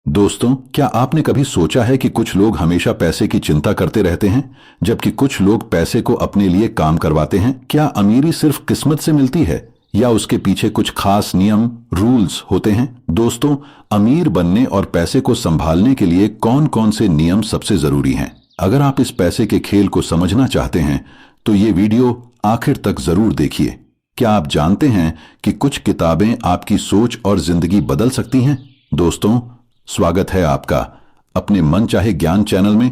दोस्तों, क्या आपने कभी सोचा है कि कुछ लोग हमेशा पैसे की चिंता करते रहते हैं, जबकि कुछ लोग पैसे को अपने लिए काम करवाते हैं? क्या अमीरी सिर्फ किस्मत से मिलती है या उसके पीछे कुछ खास नियम, रूल्स होते हैं? दोस्तों, अमीर बनने और पैसे को संभालने के लिए कौन कौन से नियम सबसे जरूरी हैं? अगर आप इस पैसे के खेल को समझना चाहते हैं तो ये वीडियो आखिर तक जरूर देखिए। क्या आप जानते हैं कि कुछ किताबें आपकी सोच और जिंदगी बदल सकती हैं? दोस्तों, स्वागत है आपका अपने मन चाहे ज्ञान चैनल में।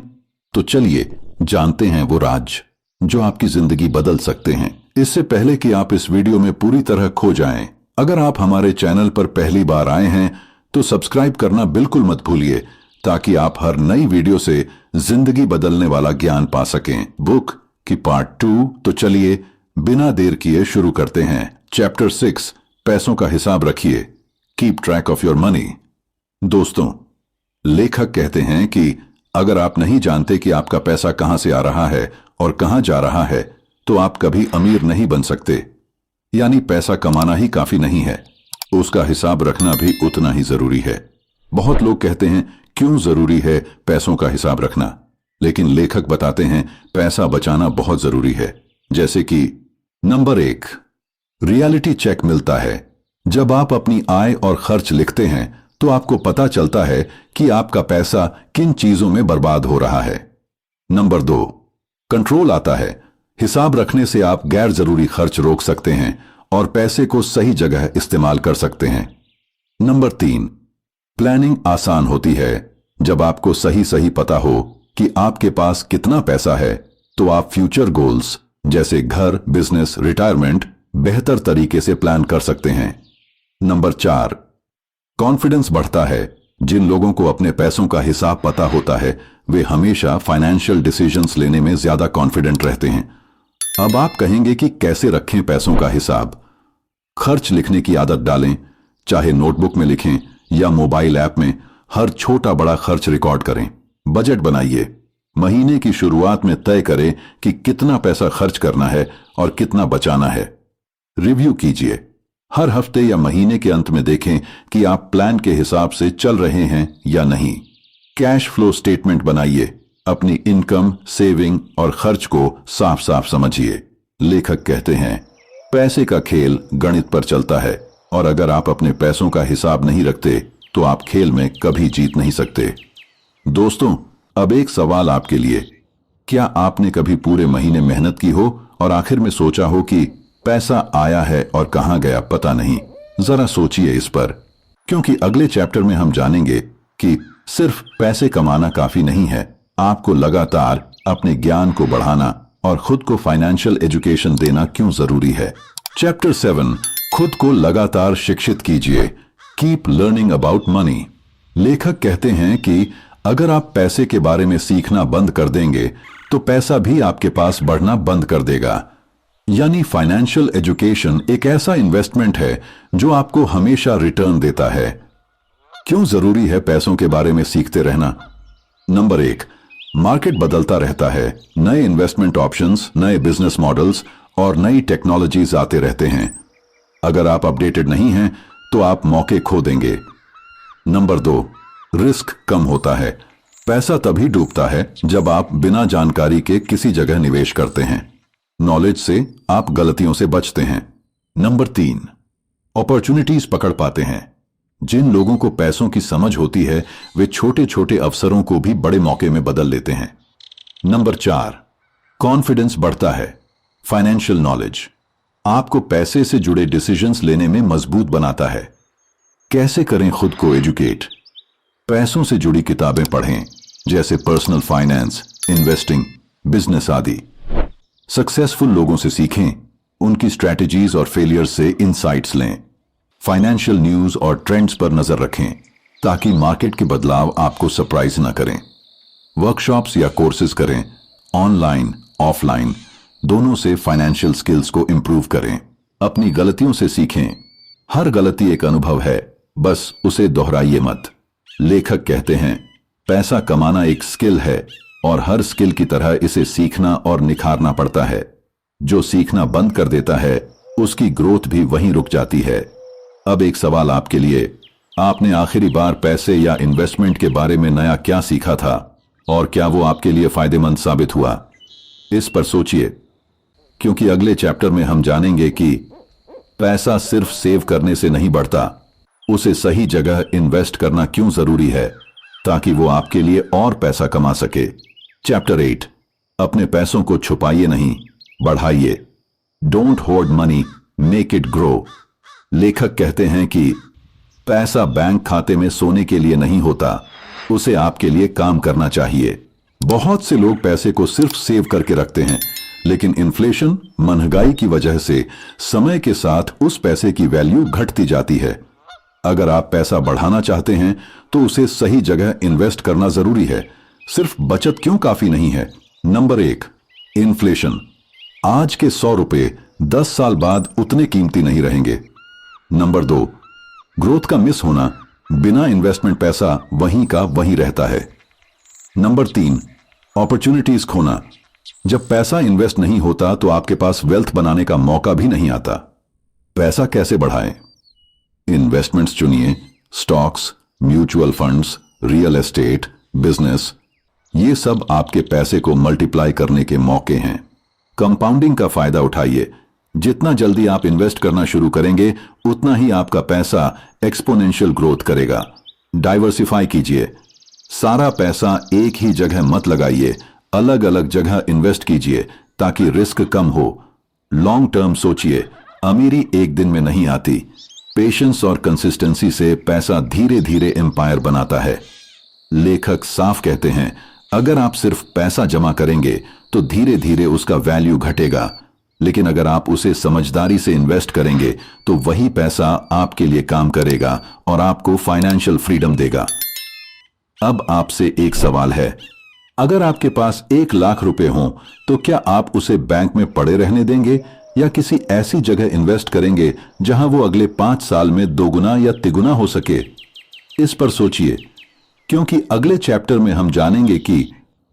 तो चलिए जानते हैं वो राज जो आपकी जिंदगी बदल सकते हैं। इससे पहले कि आप इस वीडियो में पूरी तरह खो जाएं, अगर आप हमारे चैनल पर पहली बार आए हैं तो सब्सक्राइब करना बिल्कुल मत भूलिए, ताकि आप हर नई वीडियो से जिंदगी बदलने वाला ज्ञान पा सकें। बुक की पार्ट 2। तो चलिए बिना देर किए शुरू करते हैं। चैप्टर 6, पैसों का हिसाब रखिए, keep track of your money. दोस्तों, लेखक कहते हैं कि अगर आप नहीं जानते कि आपका पैसा कहां से आ रहा है और कहां जा रहा है, तो आप कभी अमीर नहीं बन सकते। यानी पैसा कमाना ही काफी नहीं है, उसका हिसाब रखना भी उतना ही जरूरी है। बहुत लोग कहते हैं क्यों जरूरी है पैसों का हिसाब रखना, लेकिन लेखक बताते हैं पैसा बचाना बहुत जरूरी है। जैसे कि नंबर 1, रियलिटी चेक मिलता है। जब आप अपनी आय और खर्च लिखते हैं तो आपको पता चलता है कि आपका पैसा किन चीजों में बर्बाद हो रहा है। नंबर 2, कंट्रोल आता है। हिसाब रखने से आप गैर जरूरी खर्च रोक सकते हैं और पैसे को सही जगह इस्तेमाल कर सकते हैं। नंबर 3, प्लानिंग आसान होती है। जब आपको सही सही पता हो कि आपके पास कितना पैसा है, तो आप फ्यूचर गोल्स जैसे घर, बिजनेस, रिटायरमेंट बेहतर तरीके से प्लान कर सकते हैं। नंबर 4, कॉन्फिडेंस बढ़ता है। जिन लोगों को अपने पैसों का हिसाब पता होता है, वे हमेशा फाइनेंशियल डिसीजंस लेने में ज्यादा कॉन्फिडेंट रहते हैं। अब आप कहेंगे कि कैसे रखें पैसों का हिसाब? खर्च लिखने की आदत डालें, चाहे नोटबुक में लिखें या मोबाइल ऐप में। हर छोटा बड़ा खर्च रिकॉर्ड करें। बजट बनाइए। महीने की शुरुआत में तय करें कि कितना पैसा खर्च करना है और कितना बचाना है। रिव्यू कीजिए। हर हफ्ते या महीने के अंत में देखें कि आप प्लान के हिसाब से चल रहे हैं या नहीं। कैश फ्लो स्टेटमेंट बनाइए। अपनी इनकम, सेविंग और खर्च को साफ साफ समझिए। लेखक कहते हैं पैसे का खेल गणित पर चलता है, और अगर आप अपने पैसों का हिसाब नहीं रखते तो आप खेल में कभी जीत नहीं सकते। दोस्तों, अब एक सवाल आपके लिए। क्या आपने कभी पूरे महीने मेहनत की हो और आखिर में सोचा हो कि पैसा आया है और कहां गया पता नहीं? जरा सोचिए इस पर, क्योंकि अगले चैप्टर में हम जानेंगे कि सिर्फ पैसे कमाना काफी नहीं है। आपको लगातार अपने ज्ञान को बढ़ाना और खुद को फाइनेंशियल एजुकेशन देना क्यों जरूरी है। चैप्टर 7, खुद को लगातार शिक्षित कीजिए, कीप लर्निंग अबाउट मनी। लेखक कहते हैं कि अगर आप पैसे के बारे में सीखना बंद कर देंगे तो पैसा भी आपके पास बढ़ना बंद कर देगा। यानी फाइनेंशियल एजुकेशन एक ऐसा इन्वेस्टमेंट है जो आपको हमेशा रिटर्न देता है। क्यों जरूरी है पैसों के बारे में सीखते रहना? नंबर 1, मार्केट बदलता रहता है। नए इन्वेस्टमेंट ऑप्शंस, नए बिजनेस मॉडल्स और नई टेक्नोलॉजीज आते रहते हैं। अगर आप अपडेटेड नहीं हैं तो आप मौके खो देंगे। नंबर 2, रिस्क कम होता है। पैसा तभी डूबता है जब आप बिना जानकारी के किसी जगह निवेश करते हैं। नॉलेज से आप गलतियों से बचते हैं। नंबर 3, अपॉर्चुनिटीज पकड़ पाते हैं। जिन लोगों को पैसों की समझ होती है, वे छोटे छोटे अवसरों को भी बड़े मौके में बदल लेते हैं। नंबर 4, कॉन्फिडेंस बढ़ता है। फाइनेंशियल नॉलेज आपको पैसे से जुड़े डिसीजंस लेने में मजबूत बनाता है। कैसे करें खुद को एजुकेट? पैसों से जुड़ी किताबें पढ़ें, जैसे पर्सनल फाइनेंस, इन्वेस्टिंग, बिजनेस आदि। सक्सेसफुल लोगों से सीखें, उनकी स्ट्रैटेजीज और फेलियर से इंसाइट्स लें। फाइनेंशियल न्यूज और ट्रेंड्स पर नजर रखें, ताकि मार्केट के बदलाव आपको सरप्राइज न करें। वर्कशॉप्स या कोर्सेज करें, ऑनलाइन ऑफलाइन दोनों से फाइनेंशियल स्किल्स को इंप्रूव करें। अपनी गलतियों से सीखें। हर गलती एक अनुभव है, बस उसे दोहराइए मत। लेखक कहते हैं पैसा कमाना एक स्किल है, और हर स्किल की तरह इसे सीखना और निखारना पड़ता है। जो सीखना बंद कर देता है, उसकी ग्रोथ भी वहीं रुक जाती है। अब एक सवाल आपके लिए, आपने आखिरी बार पैसे या इन्वेस्टमेंट के बारे में नया क्या सीखा था और क्या वो आपके लिए फायदेमंद साबित हुआ? इस पर सोचिए, क्योंकि अगले चैप्टर में हम जानेंगे कि पैसा सिर्फ सेव करने से नहीं बढ़ता, उसे सही जगह इन्वेस्ट करना क्यों जरूरी है ताकि वो आपके लिए और पैसा कमा सके। चैप्टर 8, अपने पैसों को छुपाइए नहीं, बढ़ाइए। Don't horde money, make it grow. लेखक कहते हैं कि पैसा बैंक खाते में सोने के लिए नहीं होता, उसे आपके लिए काम करना चाहिए। बहुत से लोग पैसे को सिर्फ सेव करके रखते हैं, लेकिन इन्फ्लेशन, महंगाई की वजह से समय के साथ उस पैसे की वैल्यू घटती जाती है। अगर आप पैसा बढ़ाना चाहते हैं तो उसे सही जगह इन्वेस्ट करना जरूरी है। सिर्फ बचत क्यों काफी नहीं है? Number 1, inflation. आज के 100 रुपए 10 साल बाद उतने कीमती नहीं रहेंगे। नंबर 2, ग्रोथ का मिस होना। बिना इन्वेस्टमेंट पैसा वहीं का वहीं रहता है। नंबर 3, अपॉर्चुनिटीज खोना। जब पैसा इन्वेस्ट नहीं होता तो आपके पास वेल्थ बनाने का मौका भी नहीं आता। पैसा कैसे बढ़ाएं? इन्वेस्टमेंट्स चुनिए, stocks, mutual funds, real estate, business. ये सब आपके पैसे को मल्टीप्लाई करने के मौके हैं। कंपाउंडिंग का फायदा उठाइए। जितना जल्दी आप इन्वेस्ट करना शुरू करेंगे उतना ही आपका पैसा एक्सपोनेंशियल ग्रोथ करेगा। डाइवर्सिफाई कीजिए। सारा पैसा एक ही जगह मत लगाइए, अलग अलग जगह इन्वेस्ट कीजिए ताकि रिस्क कम हो। लॉन्ग टर्म सोचिए। अमीरी एक दिन में नहीं आती। पेशेंस और कंसिस्टेंसी से पैसा धीरे धीरे एम्पायर बनाता है। लेखक साफ कहते हैं, अगर आप सिर्फ पैसा जमा करेंगे तो धीरे धीरे उसका वैल्यू घटेगा, लेकिन अगर आप उसे समझदारी से इन्वेस्ट करेंगे तो वही पैसा आपके लिए काम करेगा और आपको फाइनेंशियल फ्रीडम देगा। अब आपसे एक सवाल है, अगर आपके पास 1 लाख रुपए हों तो क्या आप उसे बैंक में पड़े रहने देंगे या किसी ऐसी जगह इन्वेस्ट करेंगे जहां वो अगले 5 साल में दोगुना या तिगुना हो सके? इस पर सोचिए, क्योंकि अगले चैप्टर में हम जानेंगे कि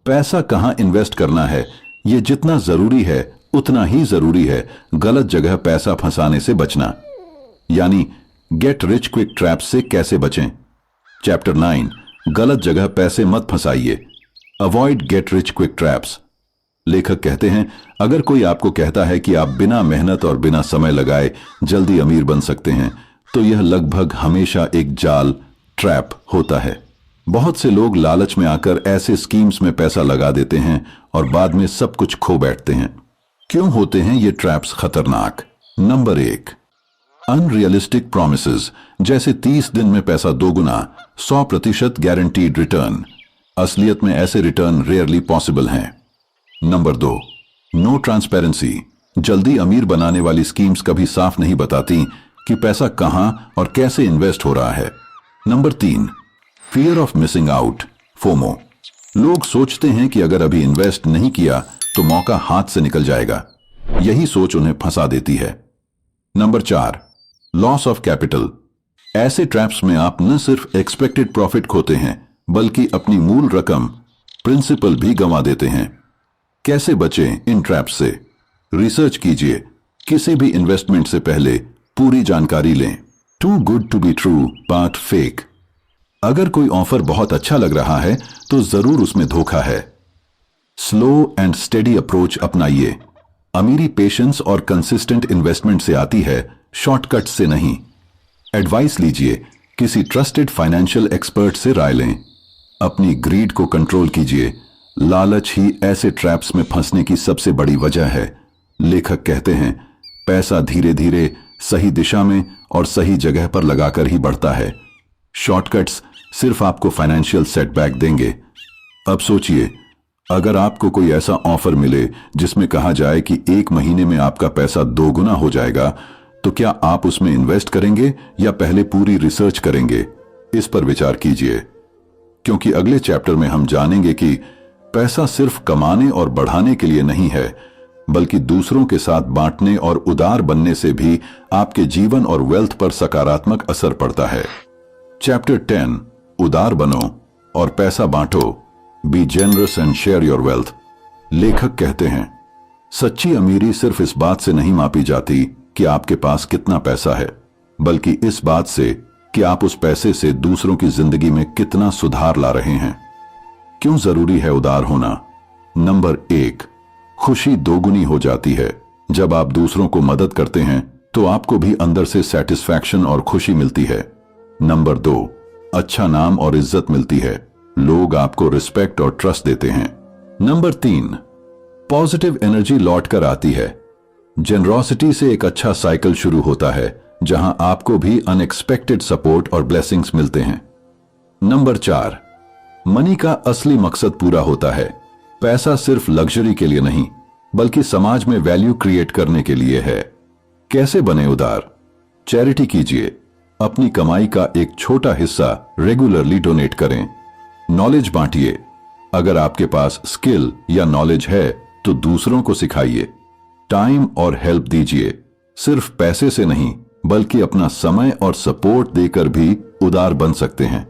पैसा कहां इन्वेस्ट करना है। यह जितना जरूरी है उतना ही जरूरी है गलत जगह पैसा फंसाने से बचना, यानी गेट रिच क्विक ट्रैप्स से कैसे बचें। चैप्टर 9, गलत जगह पैसे मत फंसाइए। Avoid get rich quick traps. लेखक कहते हैं, अगर कोई आपको कहता है कि आप बिना मेहनत और बिना समय लगाए जल्दी अमीर बन सकते हैं तो यह लगभग हमेशा एक जाल, ट्रैप होता है। बहुत से लोग लालच में आकर ऐसे स्कीम्स में पैसा लगा देते हैं और बाद में सब कुछ खो बैठते हैं। क्यों होते हैं ये ट्रैप्स खतरनाक? नंबर 1, अनरियलिस्टिक प्रॉमिसेस, जैसे 30 दिन में पैसा दोगुना, 100% गारंटीड रिटर्न। असलियत में ऐसे रिटर्न रेयरली पॉसिबल हैं। नंबर 2, नो ट्रांसपेरेंसी, जल्दी अमीर बनाने वाली स्कीम्स कभी साफ नहीं बताती कि पैसा कहां और कैसे इन्वेस्ट हो रहा है। Number 3, fear of missing out, FOMO. लोग सोचते हैं कि अगर अभी इन्वेस्ट नहीं किया तो मौका हाथ से निकल जाएगा। यही सोच उन्हें फंसा देती है। Number 4, loss of capital. ऐसे ट्रैप्स में आप न सिर्फ एक्सपेक्टेड प्रॉफिट खोते हैं बल्कि अपनी मूल रकम, प्रिंसिपल भी गंवा देते हैं। कैसे बचें इन ट्रैप्स से? रिसर्च कीजिए। किसी भी इन्वेस्टमेंट से पहले पूरी जानकारी लें। Too good to be true but fake. अगर कोई ऑफर बहुत अच्छा लग रहा है तो जरूर उसमें धोखा है। स्लो एंड स्टेडी अप्रोच अपनाइए। अमीरी पेशेंस और कंसिस्टेंट इन्वेस्टमेंट से आती है, शॉर्टकट से नहीं। एडवाइस लीजिए, किसी ट्रस्टेड फाइनेंशियल एक्सपर्ट से राय लें। अपनी ग्रीड को कंट्रोल कीजिए। लालच ही ऐसे ट्रैप्स में फंसने की सबसे बड़ी वजह है। लेखक कहते हैं, पैसा धीरे धीरे सही दिशा में और सही जगह पर लगाकर ही बढ़ता है। शॉर्टकट्स सिर्फ आपको फाइनेंशियल सेटबैक देंगे। अब सोचिए, अगर आपको कोई ऐसा ऑफर मिले जिसमें कहा जाए कि 1 महीने में आपका पैसा दोगुना हो जाएगा, तो क्या आप उसमें इन्वेस्ट करेंगे या पहले पूरी रिसर्च करेंगे? इस पर विचार कीजिए, क्योंकि अगले चैप्टर में हम जानेंगे कि पैसा सिर्फ कमाने और बढ़ाने के लिए नहीं है, बल्कि दूसरों के साथ बांटने और उदार बनने से भी आपके जीवन और वेल्थ पर सकारात्मक असर पड़ता है। चैप्टर 10, उदार बनो और पैसा बांटो। Be generous and share your wealth. लेखक कहते हैं, सच्ची अमीरी सिर्फ इस बात से नहीं मापी जाती कि आपके पास कितना पैसा है, बल्कि इस बात से कि आप उस पैसे से दूसरों की जिंदगी में कितना सुधार ला रहे हैं। क्यों जरूरी है उदार होना? नंबर 1, खुशी दोगुनी हो जाती है। जब आप दूसरों को मदद करते हैं तो आपको भी अंदर से सेटिस्फैक्शन और खुशी मिलती है। नंबर 2, अच्छा नाम और इज्जत मिलती है। लोग आपको रिस्पेक्ट और ट्रस्ट देते हैं। नंबर 3, पॉजिटिव एनर्जी लौट कर आती है। जेनरोसिटी से एक अच्छा साइकिल शुरू होता है जहां आपको भी अनएक्सपेक्टेड सपोर्ट और ब्लेसिंग्स मिलते हैं। नंबर 4, मनी का असली मकसद पूरा होता है। पैसा सिर्फ लग्जरी के लिए नहीं बल्कि समाज में वैल्यू क्रिएट करने के लिए है। कैसे बने उदार? चैरिटी कीजिए, अपनी कमाई का एक छोटा हिस्सा रेगुलरली डोनेट करें। नॉलेज बांटिए, अगर आपके पास स्किल या नॉलेज है तो दूसरों को सिखाइए। टाइम और हेल्प दीजिए, सिर्फ पैसे से नहीं बल्कि अपना समय और सपोर्ट देकर भी उदार बन सकते हैं।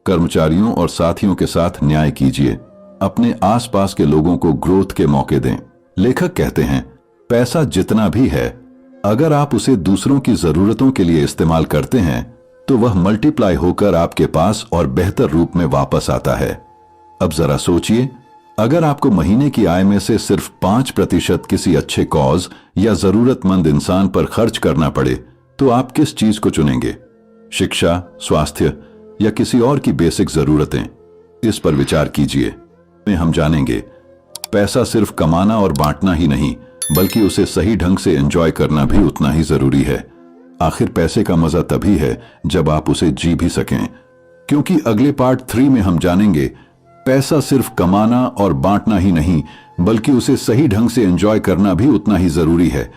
कर्मचारियों और साथियों के साथ न्याय कीजिए, अपने आसपास के लोगों को ग्रोथ के मौके दें। लेखक कहते हैं, पैसा जितना भी है अगर आप उसे दूसरों की जरूरतों के लिए इस्तेमाल करते हैं तो वह मल्टीप्लाई होकर आपके पास और बेहतर रूप में वापस आता है। अब जरा सोचिए, अगर आपको महीने की आय में से सिर्फ 5% किसी अच्छे कॉज या जरूरतमंद इंसान पर खर्च करना पड़े तो आप किस चीज को चुनेंगे? शिक्षा, स्वास्थ्य या किसी और की बेसिक जरूरतें? इस पर विचार कीजिए। में हम जानेंगे पैसा सिर्फ कमाना और बांटना ही नहीं बल्कि उसे सही ढंग से एंजॉय करना भी उतना ही जरूरी है। आखिर पैसे का मजा तभी है जब आप उसे जी भी सकें। क्योंकि अगले पार्ट 3 में हम जानेंगे पैसा सिर्फ कमाना और बांटना ही नहीं बल्कि उसे सही ढंग से एंजॉय करना भी उतना ही जरूरी है।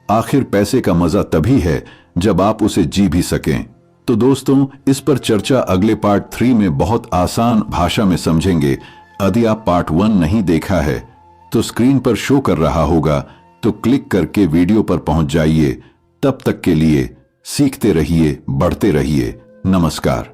आखिर पैसे का मजा तभी है जब आप उसे जी भी सकें। तो दोस्तों, इस पर चर्चा अगले पार्ट 3 में बहुत आसान भाषा में समझेंगे। यदि आप पार्ट 1 नहीं देखा है तो स्क्रीन पर शो कर रहा होगा, तो क्लिक करके वीडियो पर पहुंच जाइए। तब तक के लिए सीखते रहिए, बढ़ते रहिए। नमस्कार।